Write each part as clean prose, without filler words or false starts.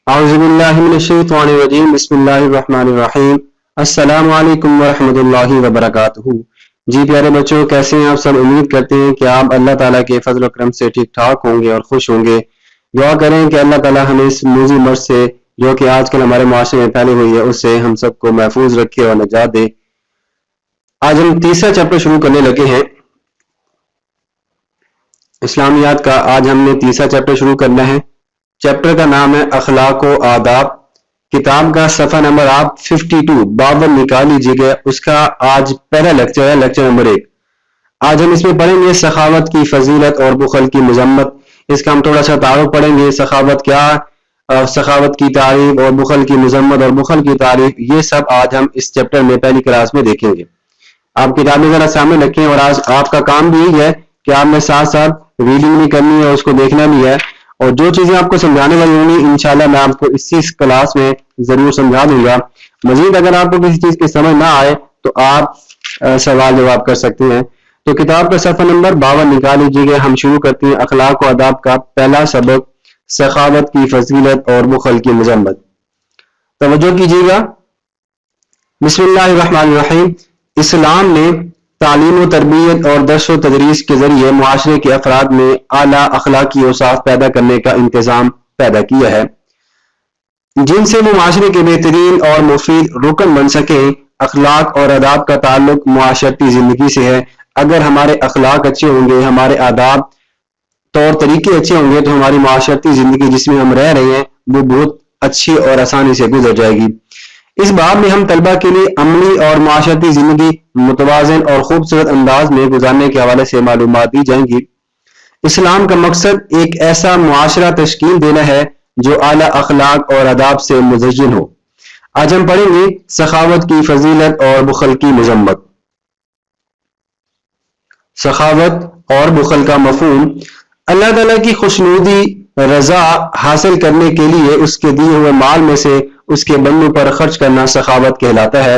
اعوذ باللہ من الشیطان الرجیم بسم اللہ الرحمن الرحیم السلام علیکم ورحمۃ اللہ وبرکاتہ۔ جی پیارے بچوں، کیسے ہیں آپ سب؟ امید کرتے ہیں کہ آپ اللہ تعالیٰ کے فضل و کرم سے ٹھیک ٹھاک ہوں گے اور خوش ہوں گے۔ دعا کریں کہ اللہ تعالیٰ ہمیں اس موذی مرض سے جو کہ آج کل ہمارے معاشرے میں پھیلی ہوئی ہے اس سے ہم سب کو محفوظ رکھے اور نجات دے۔ آج ہم تیسرا چیپٹر شروع کرنے لگے ہیں اسلامیات کا۔ آج ہم نے تیسرا چیپٹر شروع کرنا ہے۔ چیپٹر کا نام ہے اخلاق و آداب۔ کتاب کا صفحہ نمبر آپ 52 52 نکال لیجیے گا۔ اس کا آج پہلا لیکچر ہے، لیکچر نمبر 1۔ آج ہم اس میں پڑھیں گے سخاوت کی فضیلت اور بخل کی مذمت۔ اس کا ہم تھوڑا سا تعارف پڑھیں گے، سخاوت کیا، سخاوت کی تعریف اور بخل کی مذمت اور بخل کی تعریف، یہ سب آج ہم اس چیپٹر میں پہلی کلاس میں دیکھیں گے۔ آپ کتابیں ذرا سامنے رکھیں، اور آج آپ کا کام بھی یہی ہے کہ آپ نے ساتھ ساتھ ریڈنگ بھی کرنی ہے اور اس کو دیکھنا بھی ہے، اور جو چیزیں آپ کو سمجھانے والی ہوں گی انشاءاللہ میں آپ کو اسی کلاس میں ضرور سمجھا دوں گا۔ مزید اگر آپ کو کسی چیز کی سمجھ نہ آئے تو آپ سوال جواب کر سکتے ہیں۔ تو کتاب کا صفحہ نمبر 52 نکال لیجیے گا۔ ہم شروع کرتے ہیں اخلاق و آداب کا پہلا سبق، سخاوت کی فضیلت اور بخل کی مذمت۔ توجہ کیجیے گا۔ بسم اللہ الرحمن الرحیم۔ اسلام نے تعلیم و تربیت اور درس و تدریس کے ذریعے معاشرے کے افراد میں اعلیٰ اخلاقی اوصاف پیدا کرنے کا انتظام پیدا کیا ہے، جن سے وہ معاشرے کے بہترین اور مفید رکن بن سکیں۔ اخلاق اور آداب کا تعلق معاشرتی زندگی سے ہے۔ اگر ہمارے اخلاق اچھے ہوں گے، ہمارے آداب طور طریقے اچھے ہوں گے، تو ہماری معاشرتی زندگی جس میں ہم رہ رہے ہیں وہ بہت اچھی اور آسانی سے گزر جائے گی۔ اس باب میں ہم طلبہ کے لیے عملی اور معاشرتی زندگی متوازن اور خوبصورت انداز میں گزارنے کے حوالے سے معلومات دی جائیں گی۔ اسلام کا مقصد ایک ایسا معاشرہ تشکیل دینا ہے جو اعلیٰ اخلاق اور آداب سے مزین ہو۔ آج ہم پڑھیں گے سخاوت کی فضیلت اور بخل کی مذمت۔ سخاوت اور بخل کا مفہوم۔ اللہ تعالیٰ کی خوشنودی رضا حاصل کرنے کے لیے اس کے دیے ہوئے مال میں سے اس کے بندوں پر خرچ کرنا سخاوت کہلاتا ہے۔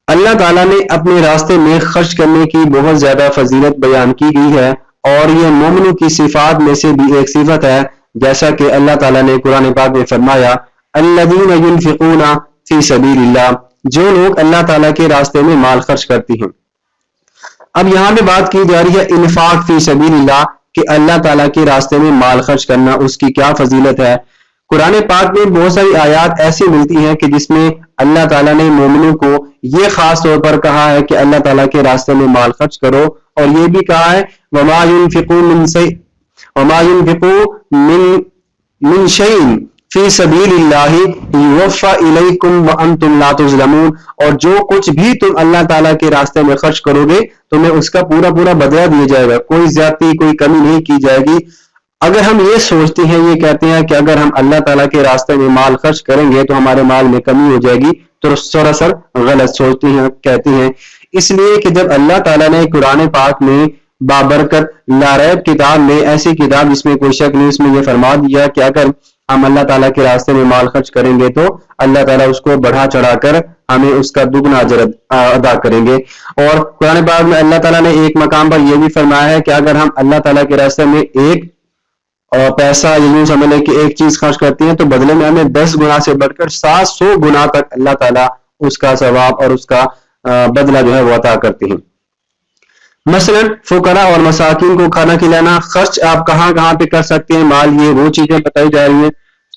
اللہ تعالیٰ نے اپنے راستے میں خرچ کرنے کی بہت زیادہ فضیلت بیان کی گئی ہے، اور یہ مومنوں کی صفات میں سے بھی ایک صفت ہے، جیسا کہ اللہ تعالیٰ نے قرآن پاک میں فرمایا الذین ينفقون فی سبیل اللہ، جو لوگ اللہ تعالیٰ کے راستے میں مال خرچ کرتی ہیں۔ اب یہاں پہ بات کی جا رہی ہے انفاق فی سبیل اللہ، کہ اللہ تعالیٰ کے راستے میں مال خرچ کرنا اس کی کیا فضیلت ہے۔ قرآن پاک میں بہت ساری آیات ایسی ملتی ہیں کہ جس میں اللہ تعالیٰ نے مومنوں کو یہ خاص طور پر کہا ہے کہ اللہ تعالیٰ کے راستے میں مال خرچ کرو، اور یہ بھی کہا ہے وَمَا يُنْفِقُوا مِنْ شَيْءٍ فِي سَبِيلِ اللَّهِ يُوَفَّى إِلَيْكُمْ وَأَنْتُمْ لَا تُظْلَمُونَ، اور جو کچھ بھی تم اللہ تعالیٰ کے راستے میں خرچ کرو گے تمہیں اس کا پورا پورا بدلہ دیا جائے گا، کوئی زیادتی کوئی کمی نہیں کی جائے گی۔ اگر ہم یہ سوچتے ہیں، یہ کہتے ہیں کہ اگر ہم اللہ تعالیٰ کے راستے میں مال خرچ کریں گے تو ہمارے مال میں کمی ہو جائے گی، تو سراسر غلط سوچتے ہیں، کہتے ہیں۔ اس لیے کہ جب اللہ تعالیٰ نے قرآن پاک میں بابرکت لاریب کتاب میں، ایسی کتاب جس میں کوئی شک نہیں، اس میں یہ فرما دیا کہ اگر ہم اللہ تعالیٰ کے راستے میں مال خرچ کریں گے تو اللہ تعالیٰ اس کو بڑھا چڑھا کر ہمیں اس کا دگنا اجر ادا کریں گے۔ اور قرآن پاک میں اللہ تعالیٰ نے ایک مقام پر یہ بھی فرمایا ہے کہ اگر ہم اللہ تعالیٰ کے راستے میں ایک پیسہ یوں سمجھ لیں کہ ایک چیز خرچ کرتی ہیں تو بدلے میں ہمیں 10 گنا سے بڑھ کر 700 گنا تک اللہ تعالیٰ اس کا ثواب اور اس کا بدلہ جو ہے وہ عطا کرتے ہیں۔ مثلا فقراء اور مساکین کو کھانا کھلانا، خرچ آپ کہاں کہاں پہ کر سکتے ہیں مال، یہ وہ چیزیں بتائی جا رہی ہیں۔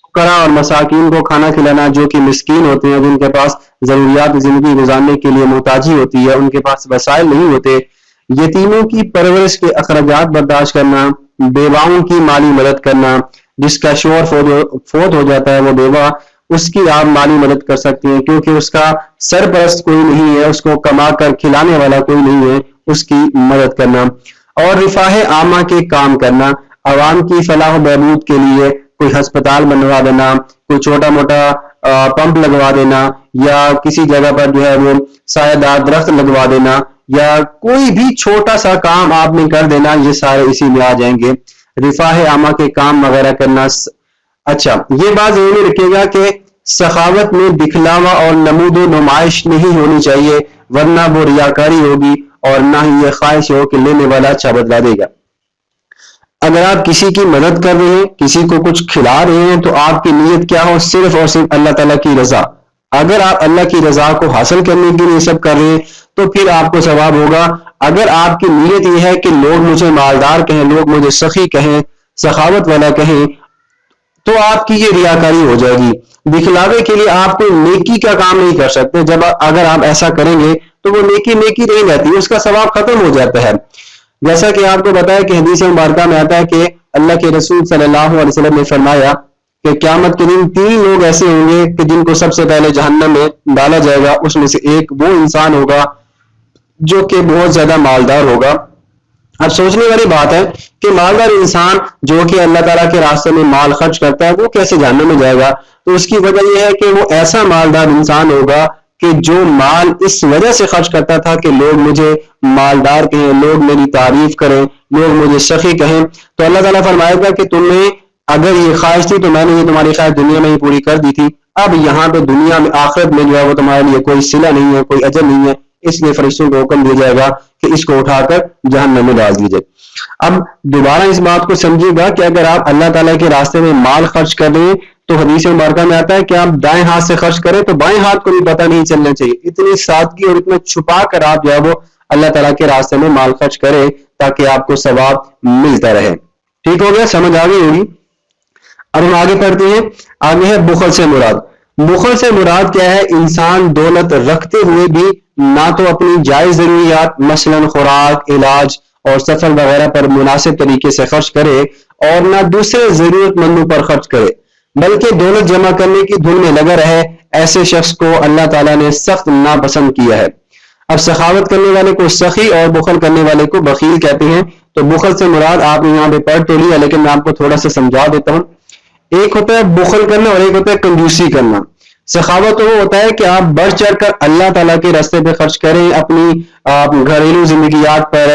فقراء اور مساکین کو کھانا کھلانا جو کہ مسکین ہوتے ہیں، جن کے پاس ضروریات زندگی گزارنے کے لیے محتاجی ہوتی ہے، ان کے پاس وسائل نہیں ہوتے۔ یتیموں کی پرورش کے اخراجات برداشت کرنا، بیواؤں کی مالی مدد کرنا، جس کا شوہر فوت ہو جاتا ہے وہ بیوہ، اس کی آپ مالی مدد کر سکتے ہیں کیونکہ اس کا سرپرست کوئی نہیں ہے، اس کو کما کر کھلانے والا کوئی نہیں ہے، اس کی مدد کرنا۔ اور رفاہ عامہ کے کام کرنا، عوام کی فلاح و بہبود کے لیے کوئی ہسپتال بنوا دینا، کوئی چھوٹا موٹا پمپ لگوا دینا، یا کسی جگہ پر جو ہے وہ سایہ دار درخت لگوا دینا، یا کوئی بھی چھوٹا سا کام آپ نے کر دینا، یہ سارے اسی میں آ جائیں گے، رفاہ عامہ کے کام وغیرہ کرنا۔ اچھا، یہ بات ضروری رکھیے گا کہ سخاوت میں دکھلاوا اور نمود و نمائش نہیں ہونی چاہیے، ورنہ وہ ریاکاری ہوگی، اور نہ ہی یہ خواہش ہو کہ لینے والا اچھا بدلا دے گا۔ اگر آپ کسی کی مدد کر رہے ہیں، کسی کو کچھ کھلا رہے ہیں، تو آپ کی نیت کیا ہو؟ صرف اور صرف اللہ تعالیٰ کی رضا. اگر آپ اللہ کی رضا کو حاصل کرنے کے لیے سب کر رہے ہیں تو پھر آپ کو ثواب ہوگا. اگر آپ کی نیت یہ ہے کہ لوگ مجھے مالدار کہیں، لوگ مجھے سخی کہیں، سخاوت والا کہیں، تو آپ کی یہ ریاکاری ہو جائے گی. دکھلاوے کے لیے آپ کوئی نیکی کا کام نہیں کر سکتے. اگر آپ ایسا کریں گے تو وہ نیکی نہیں رہتی، اس کا ثواب ختم ہو جاتا ہے. جیسا کہ آپ کو بتایا کہ حدیث مبارکہ میں آتا ہے کہ اللہ کے رسول صلی اللہ علیہ وسلم نے فرمایا کہ قیامت کے دن 3 لوگ ایسے ہوں گے کہ جن کو سب سے پہلے جہنم میں ڈالا جائے گا. اس میں سے ایک وہ انسان ہوگا جو کہ بہت زیادہ مالدار ہوگا. اب سوچنے والی بات ہے کہ مالدار انسان جو کہ اللہ تعالیٰ کے راستے میں مال خرچ کرتا ہے وہ کیسے جہنم میں جائے گا؟ تو اس کی وجہ یہ ہے کہ وہ ایسا مالدار انسان ہوگا کہ جو مال اس وجہ سے خرچ کرتا تھا کہ لوگ مجھے مالدار کہیں، لوگ میری تعریف کریں، لوگ مجھے سخی کہیں. تو اللہ تعالیٰ فرمائے گا کہ تمہیں اگر یہ خواہش تھی تو میں نے یہ تمہاری خواہش دنیا میں ہی پوری کر دی تھی. اب یہاں پہ دنیا میں آخرت میں جو ہے وہ تمہارے لیے کوئی صلہ نہیں ہے، کوئی اجر نہیں ہے. اس لیے فرشتوں کو حکم دیا جائے گا کہ اس کو اٹھا کر جہنم میں ڈال دیجئے. اب دوبارہ اس بات کو سمجھیے گا کہ اگر آپ اللہ تعالیٰ کے راستے میں مال خرچ کر رہے ہیں تو حدیث مبارکہ میں آتا ہے کہ آپ دائیں ہاتھ سے خرچ کریں تو بائیں ہاتھ کو بھی پتہ نہیں چلنا چاہیے. اتنی سادگی اور اتنا چھپا کر آپ جو ہے وہ اللہ تعالیٰ کے راستے میں مال خرچ کریں تاکہ آپ کو ثواب ملتا رہے. ٹھیک ہو گیا؟ سمجھ آ گئی ہوگی. اب ہم آگے پڑھتے ہیں. آگے ہے بخل سے مراد. بخل سے مراد کیا ہے؟ انسان دولت رکھتے ہوئے بھی نہ تو اپنی جائز ضروریات مثلا خوراک، علاج اور سفر وغیرہ پر مناسب طریقے سے خرچ کرے اور نہ دوسرے ضرورت مندوں پر خرچ کرے، بلکہ دولت جمع کرنے کی دھن میں لگا رہے. ایسے شخص کو اللہ تعالیٰ نے سخت ناپسند کیا ہے. اب سخاوت کرنے والے کو سخی اور بخل کرنے والے کو بخیل کہتے ہیں. تو بخل سے مراد آپ نے یہاں پہ پڑھ تو لیا، لیکن میں آپ کو تھوڑا سا سمجھا دیتا ہوں. ایک ہوتا ہے بخل کرنا اور ایک ہوتا ہے کنجوسی کرنا. سخاوت وہ ہوتا ہے کہ آپ بڑھ چڑھ کر اللہ تعالیٰ کے راستے پہ خرچ کریں، اپنی گھریلو زندگیات پر،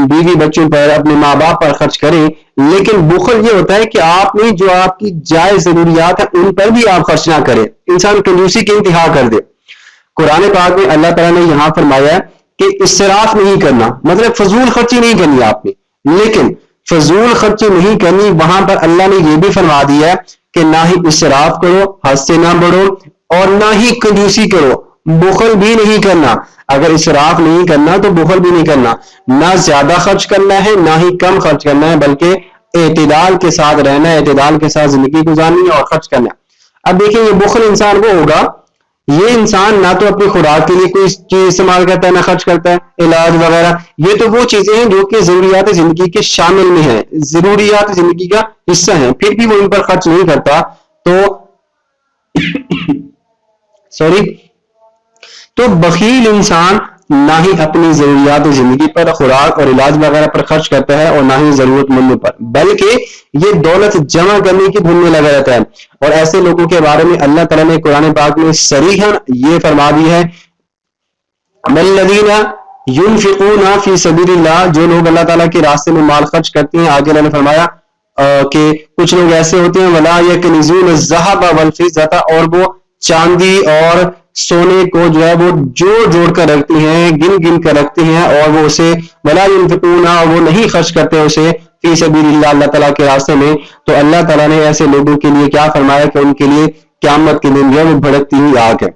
بیوی بچوں پر، اپنے ماں باپ پر خرچ کریں. لیکن بخل یہ ہوتا ہے کہ آپ نے جو آپ کی جائز ضروریات ہیں ان پر بھی آپ خرچ نہ کریں. انسان کنجوسی کی انتہا کر دے. قرآن پاک میں اللہ تعالیٰ نے یہاں فرمایا کہ اسراف نہیں کرنا، مطلب فضول خرچی نہیں کرنی آپ نے. لیکن فضول خرچی نہیں کرنی، وہاں پر اللہ نے یہ بھی فرما دیا کہ نہ ہی اسراف کرو، حد سے نہ بڑھو، اور نہ ہی کنجوسی کرو، بخل بھی نہیں کرنا. اگر اسراف نہیں کرنا تو بخل بھی نہیں کرنا. نہ زیادہ خرچ کرنا ہے نہ ہی کم خرچ کرنا ہے، بلکہ اعتدال کے ساتھ رہنا ہے، اعتدال کے ساتھ زندگی گزارنی ہے اور خرچ کرنا ہے. اب دیکھیں یہ بخل انسان وہ ہوگا، یہ انسان نہ تو اپنی خوراک کے لیے کوئی چیز استعمال کرتا ہے نہ خرچ کرتا ہے، علاج وغیرہ. یہ تو وہ چیزیں ہیں جو کہ ضروریات زندگی کے شامل میں ہیں، ضروریات زندگی کا حصہ ہیں، پھر بھی وہ ان پر خرچ نہیں کرتا. تو بخیل انسان نہ ہی اپنی ضروریات زندگی پر، خوراک اور علاج وغیرہ پر خرچ کرتا ہے اور نہ ہی ضرورت مندوں پر، بلکہ یہ دولت جمع کرنے کی دھن میں لگا رہتا ہے. اور ایسے لوگوں کے بارے میں اللہ تعالیٰ نے قرآن پاک میں صریحاً یہ فرما دی ہے، الذین ينفقون فی سبیل اللہ، جو لوگ اللہ تعالیٰ کے راستے میں مال خرچ کرتے ہیں. آگے اللہ نے فرمایا کہ کچھ لوگ ایسے ہوتے ہیں ولا یکنزون الذهب والفضة، اور وہ چاندی اور سونے کو جو ہے وہ جوڑ کر رکھتے ہیں، گن کر رکھتے ہیں، اور وہ اسے ولا ينفقون، وہ نہیں خرچ کرتے اسے فی سبیل اللہ، اللہ تعالیٰ کے راستے میں. تو اللہ تعالیٰ نے ایسے لوگوں کے لیے کیا فرمایا کہ ان کے لیے قیامت کے دن جو ہے وہ بھڑکتی ہوئی آگ ہے.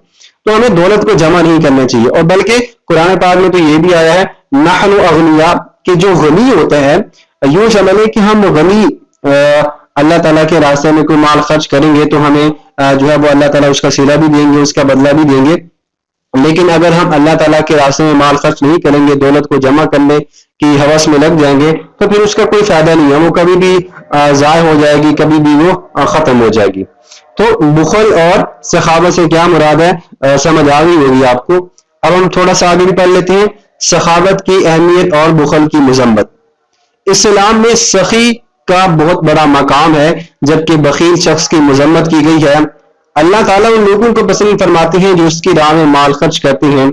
تو ہمیں دولت کو جمع نہیں کرنا چاہیے. اور بلکہ قرآن پاک میں تو یہ بھی آیا ہے نحن اغنیاء، کہ جو غنی ہوتا ہے، یوں سمجھیں کہ ہم غنی اللہ تعالیٰ کے راستے میں کوئی مال خرچ کریں گے تو ہمیں جو ہے وہ اللہ تعالیٰ اس کا صلہ بھی دیں گے، اس کا بدلہ بھی دیں گے. لیکن اگر ہم اللہ تعالیٰ کے راستے میں مال خرچ نہیں کریں گے، دولت کو جمع کرنے کی ہوس میں لگ جائیں گے، تو پھر اس کا کوئی فائدہ نہیں ہے، وہ کبھی بھی ضائع ہو جائے گی، کبھی بھی وہ ختم ہو جائے گی. تو بخل اور سخاوت سے کیا مراد ہے سمجھ آ گئی ہوگی آپ کو. اب ہم تھوڑا سا آگے بھی پڑھ لیتے ہیں سخاوت کی اہمیت اور بخل کی مذمت. اسلام میں سخی کا بہت بڑا مقام ہے، جبکہ بخیل شخص کی مذمت کی گئی ہے. اللہ تعالیٰ ان لوگوں کو پسند فرماتے ہیں جو اس کی راہ میں مال خرچ کرتے ہیں،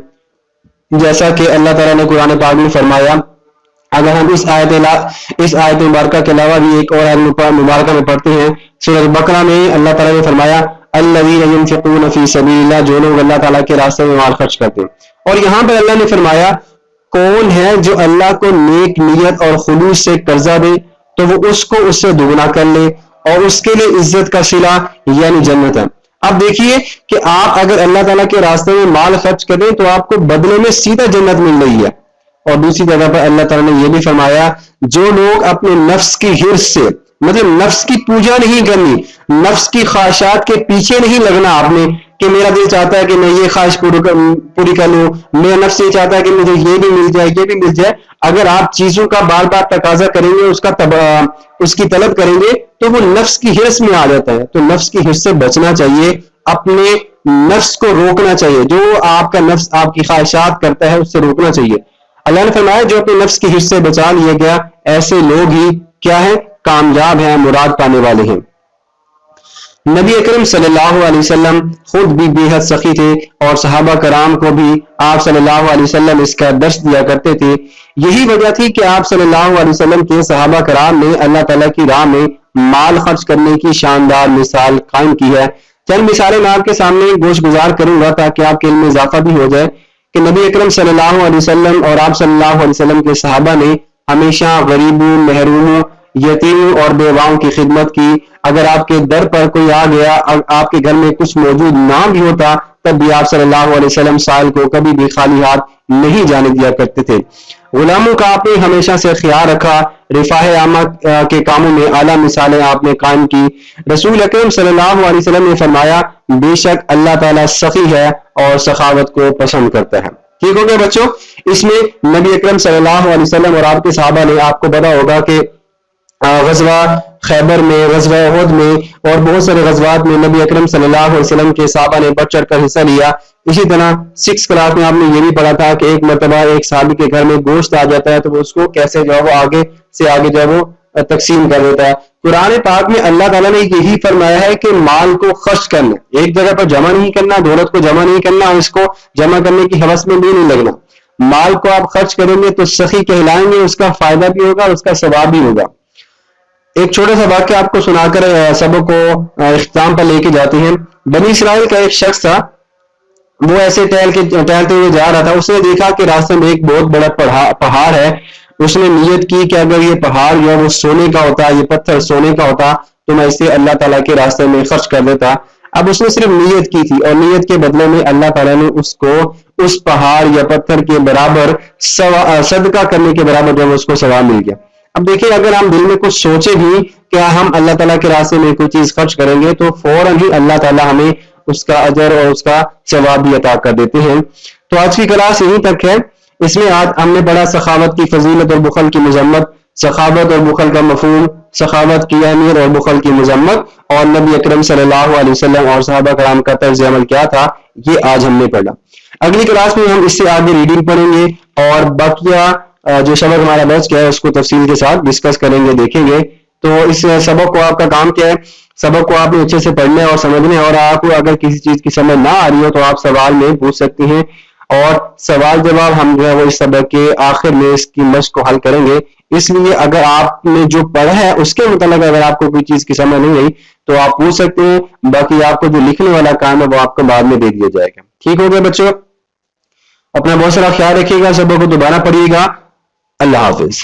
جیسا کہ اللہ تعالیٰ نے قرآن پاک میں فرمایا. اگر ہم اس آیت مبارکہ کے علاوہ بھی ایک اور آیت مبارکہ میں پڑھتے ہیں سورۃ بقرہ میں، اللہ تعالیٰ نے فرمایا الذین ينفقون فی سبیل اللہ، جو لوگ اللہ تعالیٰ کے راستے میں مال خرچ کرتے ہیں. اور یہاں پر اللہ نے فرمایا کون ہے جو اللہ کو نیک نیت اور خلوص سے قرضہ دے تو وہ اس کو اس سے دگنا کر لے اور اس کے لیے عزت کا صلہ یعنی جنت ہے۔ اب دیکھیے کہ آپ اگر اللہ تعالیٰ کے راستے میں مال خرچ کریں تو آپ کو بدلے میں سیدھا جنت مل رہی ہے۔ اور دوسری جگہ پر اللہ تعالیٰ نے یہ بھی فرمایا جو لوگ اپنے نفس کی حرص سے مطلب نفس کی پوجا نہیں کرنی، نفس کی خواہشات کے پیچھے نہیں لگنا آپ نے کہ میرا دل چاہتا ہے کہ میں یہ خواہش پوری کر لوں، میرا نفس یہ چاہتا ہے کہ مجھے یہ بھی مل جائے یہ بھی مل جائے۔ اگر آپ چیزوں کا بار بار تقاضا کریں گے، اس کی طلب کریں گے تو وہ نفس کی حرص میں آ جاتا ہے۔ تو نفس کی حرص سے بچنا چاہیے، اپنے نفس کو روکنا چاہیے، جو آپ کا نفس آپ کی خواہشات کرتا ہے اس سے روکنا چاہیے۔ اللہ نے فرمایا جو اپنے نفس کی حرص سے بچا لیا گیا ایسے لوگ ہی کیا ہیں؟ کامیاب ہیں، مراد پانے والے ہیں۔ نبی اکرم صلی اللہ علیہ وسلم خود بھی بے حد سخی تھے اور صحابہ کرام کو بھی آپ صلی اللہ علیہ وسلم اس کا درس دیا کرتے تھے۔ یہی وجہ تھی کہ آپ صلی اللہ علیہ وسلم کے صحابہ کرام نے اللہ تعالیٰ کی راہ میں مال خرچ کرنے کی شاندار مثال قائم کی ہے۔ چند مثالیں میں آپ کے سامنے گوش گزار کروں گا تاکہ آپ کے علم میں اضافہ بھی ہو جائے کہ نبی اکرم صلی اللہ علیہ وسلم اور آپ صلی اللہ علیہ وسلم کے صحابہ نے ہمیشہ غریبوں، محروموں، یتیموں اور بیواؤں کی خدمت کی۔ اگر آپ کے در پر کوئی آ گیا، آپ کے گھر میں کچھ موجود نہ بھی ہوتا تب بھی آپ صلی اللہ علیہ وسلم سائل کو کبھی بھی خالی ہاتھ نہیں جانے دیا کرتے تھے۔ غلاموں کا آپ نے ہمیشہ سے خیال رکھا، رفاہ عامہ کے کاموں میں اعلیٰ مثالیں آپ نے قائم کی۔ رسول اکرم صلی اللہ علیہ وسلم نے فرمایا بے شک اللہ تعالیٰ سخی ہے اور سخاوت کو پسند کرتا ہے۔ ٹھیک ہو گیا بچوں؟ اس میں نبی اکرم صلی اللہ علیہ وسلم اور آپ کے صحابہ نے، آپ کو پتا ہوگا کہ غزوہ خیبر میں، غزوہ احد میں اور بہت سارے غزوات میں نبی اکرم صلی اللہ علیہ وسلم کے صحابہ نے بڑھ چڑھ کر حصہ لیا۔ اسی طرح 6 کلاس میں آپ نے یہ بھی پڑھا تھا کہ ایک مرتبہ ایک صحابی کے گھر میں گوشت آ جاتا ہے تو وہ اس کو کیسے جو ہے وہ آگے سے آگے جو ہے وہ تقسیم کر دیتا ہے۔ قرآن پاک میں اللہ تعالیٰ نے یہی فرمایا ہے کہ مال کو خرچ کرنا، ایک جگہ پر جمع نہیں کرنا، دولت کو جمع نہیں کرنا اور اس کو جمع کرنے کی حوث میں بھی نہیں لگنا۔ مال کو آپ خرچ کریں گے تو سخی کہلائیں گے، اس کا فائدہ بھی ہوگا، اس کا ثواب بھی ہوگا۔ ایک چھوٹا سا واقعہ آپ کو سنا کر سبق کو اختتام پر لے کے جاتے ہیں۔ بنی اسرائیل کا ایک شخص تھا، وہ ایسے ٹہلتے ہوئے جا رہا تھا، اس نے دیکھا کہ راستے میں ایک بہت بڑا پہاڑ ہے۔ اس نے نیت کی کہ اگر یہ پہاڑ جو ہے وہ سونے کا ہوتا، یہ پتھر سونے کا ہوتا تو میں اسے اللہ تعالیٰ کے راستے میں خرچ کر دیتا۔ اب اس نے صرف نیت کی تھی اور نیت کے بدلے میں اللہ تعالیٰ نے اس کو اس پہاڑ یا پتھر کے برابر صدقہ کرنے کے برابر جو اس کو ثواب مل گیا۔ اب دیکھیں اگر ہم دل میں کچھ سوچے بھی کہ ہم اللہ تعالیٰ کے راستے میں کوئی چیز خرچ کریں گے تو فوراً ہی اللہ تعالیٰ ہمیں اس کا اجر اور اس کا ثواب بھی عطا کر دیتے ہیں۔ تو آج کی کلاس یہیں تک ہے۔ اس میں آج ہم نے پڑھا سخاوت کی فضیلت اور بخل کی مذمت، سخاوت اور بخل کا مفہوم، سخاوت کی اہمیت اور بخل کی مذمت، اور نبی اکرم صلی اللہ علیہ وسلم اور صحابہ کرام کا طرز عمل کیا تھا، یہ آج ہم نے پڑھا۔ اگلی کلاس میں ہم اس سے آگے ریڈنگ پڑھیں گے اور باقیہ جو سبق ہمارا بچ گیا ہے اس کو تفصیل کے ساتھ ڈسکس کریں گے، دیکھیں گے۔ تو اس سبق کو آپ کا کام کیا ہے؟ سبق کو آپ نے اچھے سے پڑھنا ہے اور سمجھنا ہے، اور آپ کو اگر کسی چیز کی سمجھ نہ آ رہی ہو تو آپ سوال میں پوچھ سکتے ہیں، اور سوال جواب ہم جو ہے وہ اس سبق کے آخر میں اس کی مشق کو حل کریں گے۔ اس لیے اگر آپ نے جو پڑھا ہے اس کے متعلق اگر آپ کو کوئی چیز کی سمجھ نہیں آئی تو آپ پوچھ سکتے ہیں، باقی آپ کو جو لکھنے والا کام ہے وہ آپ کو بعد میں دے دیا جائے گا۔ ٹھیک ہو گیا بچوں؟ اپنا بہت سارا خیال رکھیے گا، سبق کو دوبارہ پڑھیے گا۔ اللہ حافظ۔